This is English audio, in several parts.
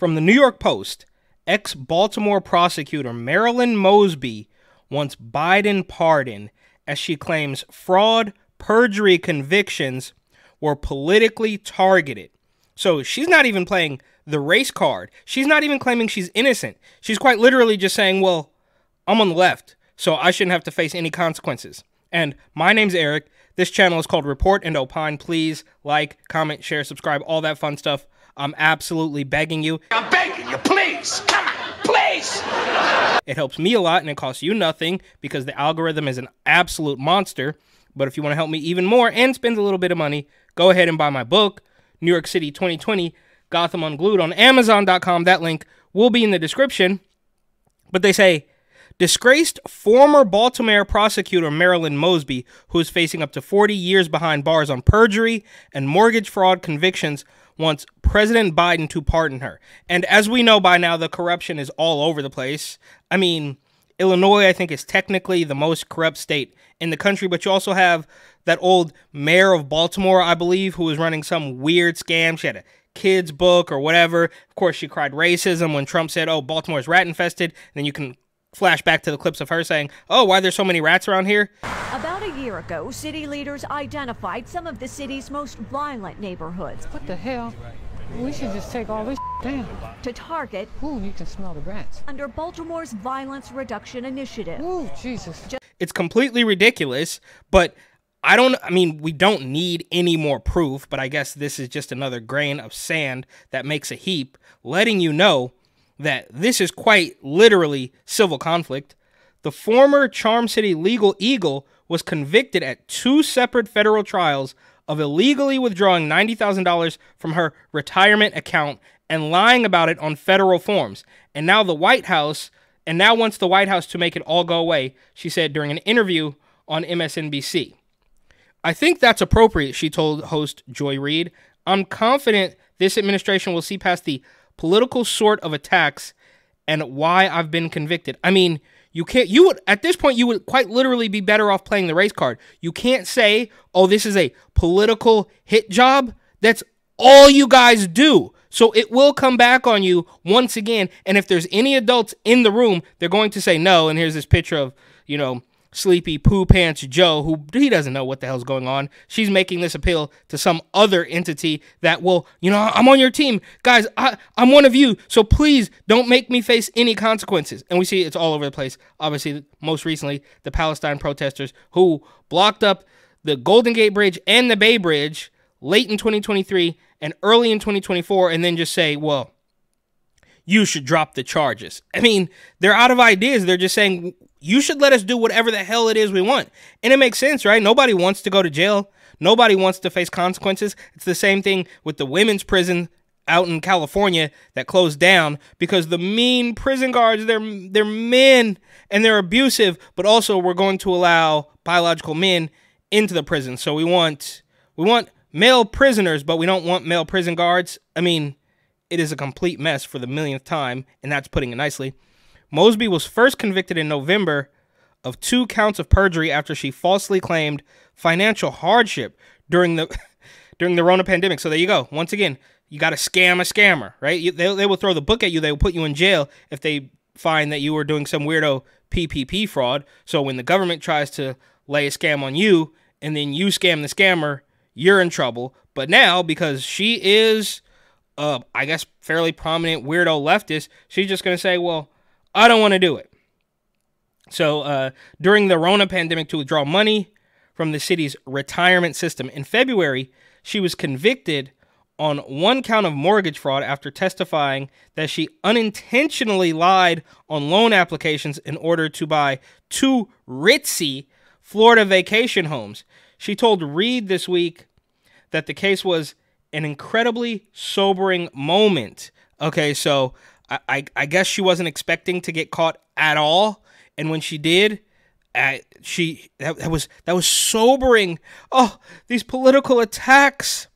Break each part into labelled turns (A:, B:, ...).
A: From the New York Post, ex-Baltimore prosecutor Marilyn Mosby wants Biden pardon as she claims fraud, perjury convictions were politically targeted. So she's not even playing the race card. She's not even claiming she's innocent. She's quite literally just saying, well, I'm on the left, so I shouldn't have to face any consequences. And my name's Eric. This channel is called Report and Opine. Please like, comment, share, subscribe, all that fun stuff. I'm absolutely begging you.
B: I'm begging you, please. Come on, please.
A: It helps me a lot and it costs you nothing because the algorithm is an absolute monster. But if you want to help me even more and spend a little bit of money, go ahead and buy my book, New York City 2020, Gotham Unglued, on Amazon.com. That link will be in the description. But they say, disgraced former Baltimore prosecutor Marilyn Mosby, who is facing up to 40 years behind bars on perjury and mortgage fraud convictions, wants President Biden to pardon her. And as we know by now, the corruption is all over the place. I mean, Illinois, I think, is technically the most corrupt state in the country, but you also have that old mayor of Baltimore, I believe, who was running some weird scam. She had a kid's book or whatever. Of course, she cried racism when Trump said, oh, Baltimore's rat infested. And then you can flash back to the clips of her saying, oh, why are there so many rats around here?
C: About a year ago, city leaders identified some of the city's most violent neighborhoods.
D: What the hell? We should just take all this down.
C: To target.
D: Ooh, you can smell the rats.
C: Under Baltimore's Violence Reduction Initiative.
D: Ooh, Jesus.
A: It's completely ridiculous, but we don't need any more proof, but I guess this is just another grain of sand that makes a heap, letting you know that this is quite literally civil conflict. The former Charm City legal eagle was convicted at 2 separate federal trials of illegally withdrawing $90,000 from her retirement account and lying about it on federal forms. And now wants the White House to make it all go away, she said during an interview on MSNBC. I think that's appropriate, she told host Joy Reid. I'm confident this administration will see past the political sort of attacks and why I've been convicted. I mean, at this point, you would quite literally be better off playing the race card. You can't say, oh, this is a political hit job. That's all you guys do. So it will come back on you once again. And if there's any adults in the room, they're going to say no. And here's this picture of, Sleepy Poo Pants Joe, who he doesn't know what the hell's going on. She's making this appeal to some other entity that will, I'm on your team. Guys, I'm one of you, so please don't make me face any consequences. And we see it's all over the place. Obviously, most recently, the Palestine protesters who blocked up the Golden Gate Bridge and the Bay Bridge late in 2023 and early in 2024, and then just say, well, you should drop the charges. I mean, they're out of ideas. They're just saying, you should let us do whatever the hell it is we want. And it makes sense, right? Nobody wants to go to jail. Nobody wants to face consequences. It's the same thing with the women's prison out in California that closed down because the mean prison guards, they're men and they're abusive, but also we're going to allow biological men into the prison. So we want male prisoners, but we don't want male prison guards. I mean, it is a complete mess for the millionth time, and that's putting it nicely. Mosby was first convicted in November of 2 counts of perjury after she falsely claimed financial hardship during the Rona pandemic. So there you go. Once again, you got to scam a scammer, right? They will throw the book at you. They will put you in jail if they find that you were doing some weirdo PPP fraud. So when the government tries to lay a scam on you and then you scam the scammer, you're in trouble. But now, because she is, I guess, fairly prominent weirdo leftist, she's just going to say, well, I don't want to do it. So during the Rona pandemic, to withdraw money from the city's retirement system. In February, she was convicted on 1 count of mortgage fraud after testifying that she unintentionally lied on loan applications in order to buy 2 ritzy Florida vacation homes. She told Reid this week that the case was an incredibly sobering moment. Okay, so I guess she wasn't expecting to get caught at all, and when she did, that was sobering. Oh, these political attacks.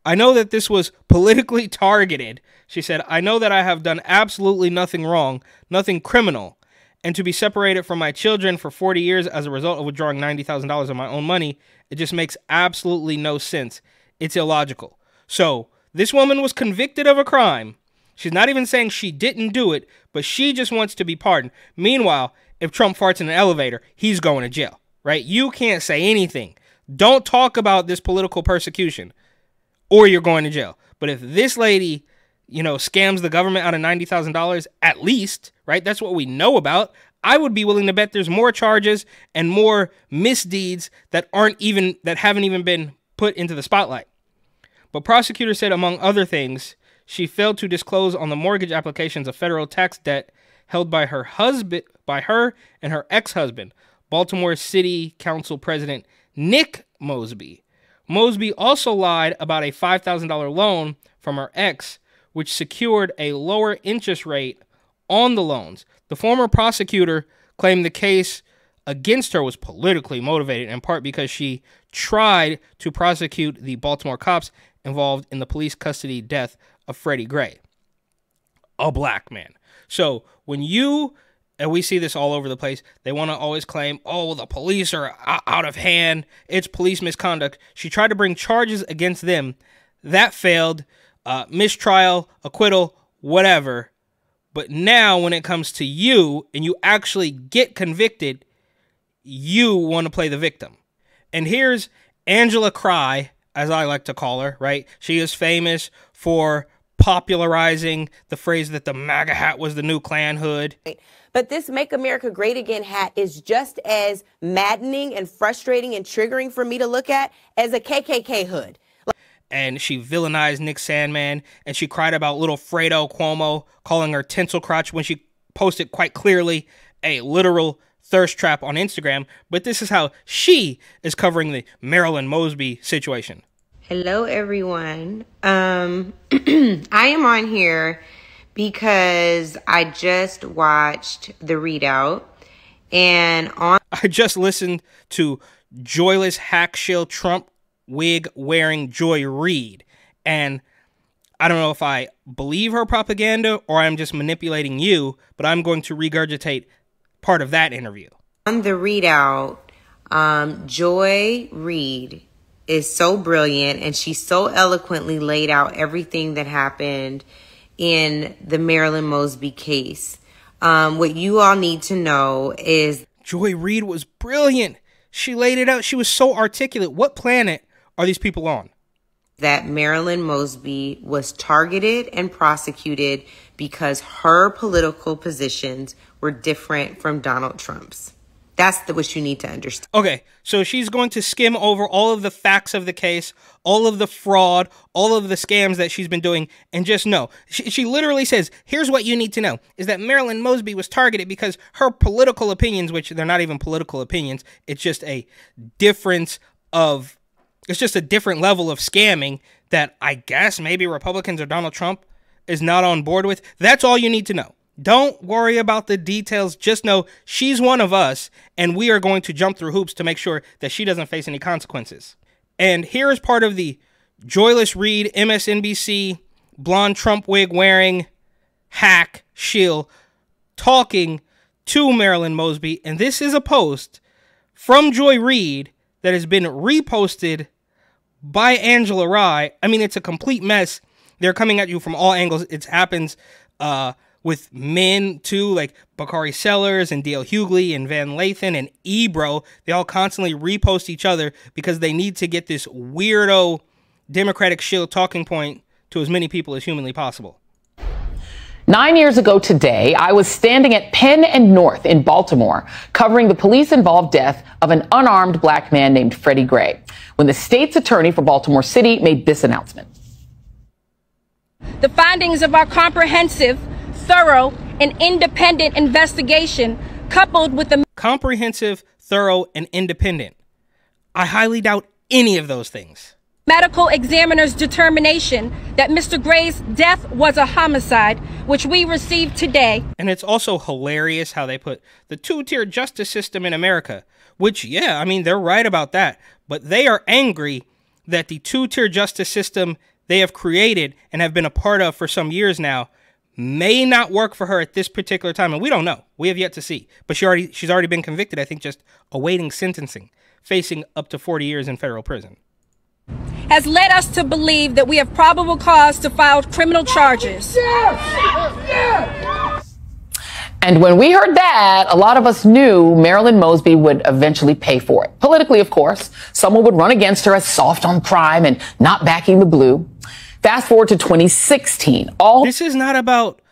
A: I know that this was politically targeted. She said, I know that I have done absolutely nothing wrong, nothing criminal, and to be separated from my children for 40 years as a result of withdrawing $90,000 of my own money, it just makes absolutely no sense. It's illogical. So this woman was convicted of a crime She's not even saying she didn't do it, but she just wants to be pardoned. Meanwhile, if Trump farts in an elevator, he's going to jail, right? You can't say anything. Don't talk about this political persecution or you're going to jail. But if this lady, scams the government out of $90,000 at least, right? That's what we know about. I would be willing to bet there's more charges and more misdeeds that haven't even been put into the spotlight. But prosecutors said, among other things, she failed to disclose on the mortgage applications of federal tax debt held by her and her ex-husband, Baltimore City Council President Nick Mosby. Mosby also lied about a $5,000 loan from her ex, which secured a lower interest rate on the loans. The former prosecutor claimed the case against her was politically motivated, in part because she tried to prosecute the Baltimore cops involved in the police custody death of Freddie Gray, a black man. So when and we see this all over the place, they want to always claim, oh, the police are out of hand. It's police misconduct. She tried to bring charges against them. That failed. Mistrial, acquittal, whatever. But now when it comes to you and you actually get convicted, you want to play the victim. And here's Angela Cry, as I like to call her, right? She is famous for popularizing the phrase that the MAGA hat was the new Klan hood.
E: But this Make America Great Again hat is just as maddening and frustrating and triggering for me to look at as a KKK hood.
A: And she villainized Nick Sandmann, and she cried about little Fredo Cuomo, calling her tinsel crotch when she posted quite clearly a literal thirst trap on Instagram. But this is how she is covering the Marilyn Mosby situation.
F: Hello, everyone. I am on here because I just watched The Readout, and
A: I just listened to joyless hack shill Trump wig wearing Joy Reid, and I don't know if I believe her propaganda or I'm just manipulating you, but I'm going to regurgitate part of that interview.
F: On The Readout, Joy Reid is so brilliant, and she so eloquently laid out everything that happened in the Marilyn Mosby case. What you all need to know is
A: Joy Reid was brilliant. She laid it out. She was so articulate. What planet are these people on?
F: That Marilyn Mosby was targeted and prosecuted because her political positions were different from Donald Trump's. That's what you need to understand.
A: Okay, so she's going to skim over all of the facts of the case, all of the fraud, all of the scams that she's been doing, and just know. She literally says, here's what you need to know, is that Marilyn Mosby was targeted because her political opinions, which they're not even political opinions, it's just a different level of scamming that I guess maybe Republicans or Donald Trump is not on board with. That's all you need to know. Don't worry about the details. Just know she's one of us, and we are going to jump through hoops to make sure that she doesn't face any consequences. And here is part of the joyless Reid, MSNBC, blonde Trump wig wearing hack shill talking to Marilyn Mosby. And this is a post from Joy Reid that has been reposted by Angela Rye. I mean, it's a complete mess. They're coming at you from all angles. It happens with men too, like Bakari Sellers and D.L. Hughley and Van Lathan and Ebro. They all constantly repost each other because they need to get this weirdo Democratic shill talking point to as many people as humanly possible.
G: 9 years ago today, I was standing at Penn and North in Baltimore, covering the police-involved death of an unarmed black man named Freddie Gray, when the state's attorney for Baltimore City made this announcement.
H: The findings of our comprehensive, thorough, and independent investigation, coupled with the
A: comprehensive, thorough, and independent. I highly doubt any of those things.
H: Medical examiner's determination that Mr. Gray's death was a homicide, which we received today.
A: And it's also hilarious how they put the two-tier justice system in America, which, yeah, I mean, they're right about that. But they are angry that the two-tier justice system they have created and have been a part of for some years now may not work for her at this particular time. And we don't know. We have yet to see. But she's already been convicted, I think, just awaiting sentencing, facing up to 40 years in federal prison.
H: has led us to believe that we have probable cause to file criminal charges.
G: And when we heard that, a lot of us knew Marilyn Mosby would eventually pay for it. Politically, of course, someone would run against her as soft on crime and not backing the blue. Fast forward to 2016.
A: This is not about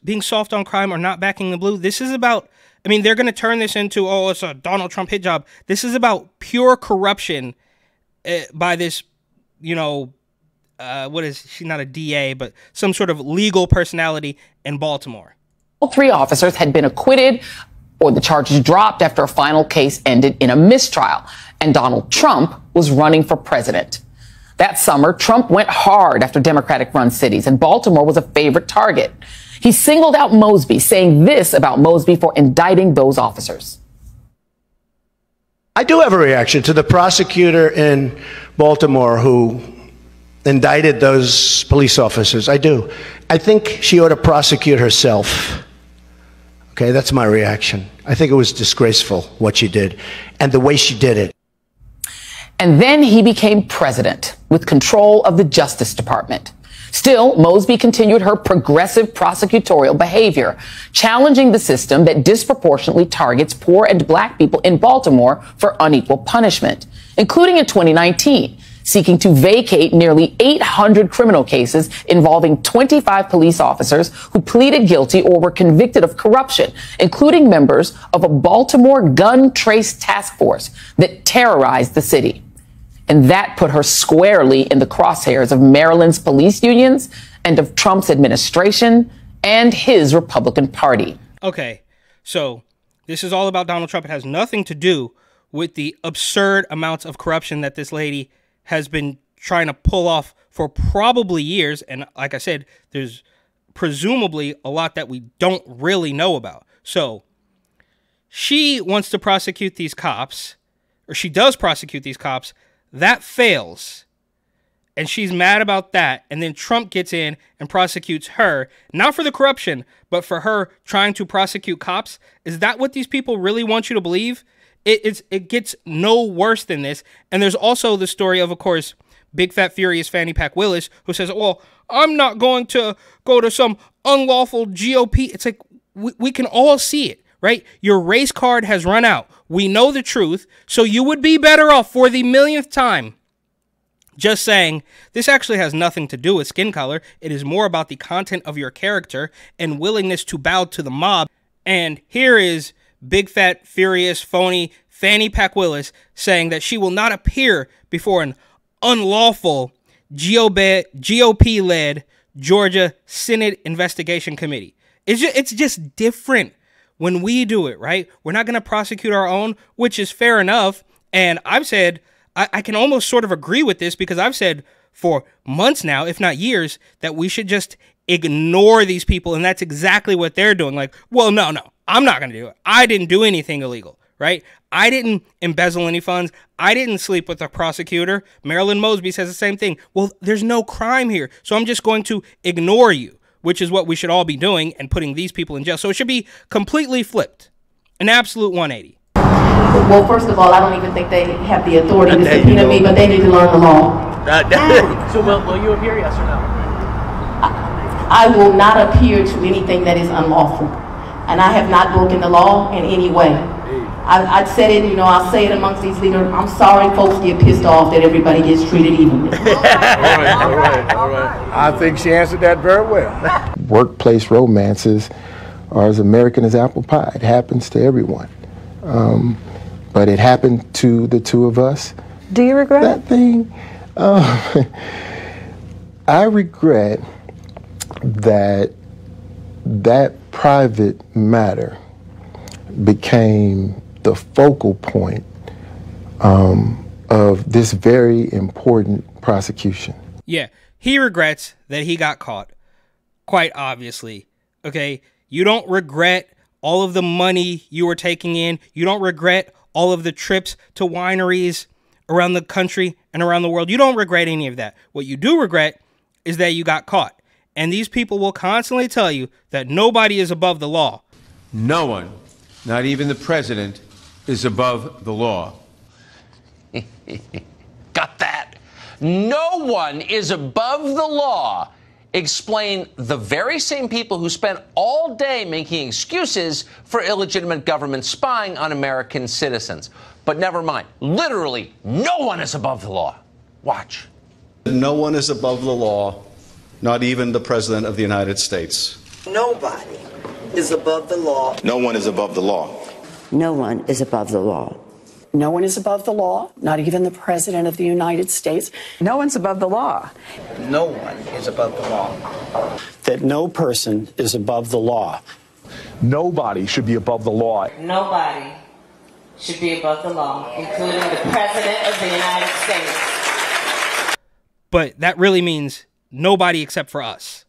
A: being soft on crime or not backing the blue. This is about, I mean, they're going to turn this into, oh, it's a Donald Trump hit job. This is about pure corruption by this, you know, what is, she's not a DA, but some sort of legal personality in Baltimore.
G: All three officers had been acquitted or the charges dropped after a final case ended in a mistrial, and Donald Trump was running for president. That summer, Trump went hard after Democratic-run cities, and Baltimore was a favorite target. He singled out Mosby, saying this about Mosby for indicting those officers.
I: I do have a reaction to the prosecutor in Baltimore who indicted those police officers. I do. I think she ought to prosecute herself. Okay, that's my reaction. I think it was disgraceful what she did and the way she did it.
G: And then he became president with control of the Justice Department. Still, Mosby continued her progressive prosecutorial behavior, challenging the system that disproportionately targets poor and black people in Baltimore for unequal punishment, including in 2019, seeking to vacate nearly 800 criminal cases involving 25 police officers who pleaded guilty or were convicted of corruption, including members of a Baltimore gun trace task force that terrorized the city. And that put her squarely in the crosshairs of Maryland's police unions and of Trump's administration and his Republican Party.
A: Okay, so this is all about Donald Trump. It has nothing to do with the absurd amounts of corruption that this lady has been trying to pull off for probably years. And like I said, there's presumably a lot that we don't really know about. So she wants to prosecute these cops, or she does prosecute these cops. That fails. And she's mad about that. And then Trump gets in and prosecutes her, not for the corruption, but for her trying to prosecute cops. Is that what these people really want you to believe? It gets no worse than this. And there's also the story of course, big fat furious Fannie Pack Willis, who says, well, I'm not going to go to some unlawful GOP. It's like, we can all see it, right? Your race card has run out. We know the truth. So you would be better off for the millionth time just saying, this actually has nothing to do with skin color. It is more about the content of your character and willingness to bow to the mob. And here is big fat furious phony Fannie Pack Willis saying that she will not appear before an unlawful GOP-led Georgia Senate investigation committee. It's just different when we do it, right? We're not going to prosecute our own, which is fair enough. And I've said, I can almost sort of agree with this because I've said for months now, if not years, that we should just ignore these people. And that's exactly what they're doing. Like, well, no, I'm not going to do it. I didn't do anything illegal, right? I didn't embezzle any funds. I didn't sleep with a prosecutor. Marilyn Mosby says the same thing. Well, there's no crime here. So I'm just going to ignore you, which is what we should all be doing and putting these people in jail. So it should be completely flipped. An absolute 180.
J: Well, first of all, I don't even think they have the authority to subpoena me, but they need to learn the law.
K: So will you appear, yes or no?
J: I will not appear to anything that is unlawful. And I have not broken the law in any way. I said it, I'll say it amongst these leaders. I'm sorry folks get pissed off that everybody gets treated evenly.
K: All right. I think she answered that very well.
L: Workplace romances are as American as apple pie. It happens to everyone. But it happened to the two of us.
M: Do you regret
L: that thing? I regret that private matter became the focal point of this very important prosecution.
A: Yeah, he regrets that he got caught, quite obviously. Okay, you don't regret all of the money you were taking in. You don't regret all of the trips to wineries around the country and around the world. You don't regret any of that. What you do regret is that you got caught. And these people will constantly tell you that nobody is above the law.
N: No one, not even the president, is above the law.
B: Got that?
M: no one is above the law explain the very same people who spent all day making excuses for illegitimate government spying on American citizens. But never mind. Literally, no one is above the law. Watch.
O: No one is above the law, not even the President of the United States.
P: Nobody is above the law.
Q: No one is above the law.
P: No one is above the law. No one is above the law, not even the President of the United States. No one's above the law.
R: No one is above the law.
S: That no person is above the law.
T: Nobody should be above the law.
F: Nobody should be above the law, including the President of the United States.
A: But that really means nobody except for us.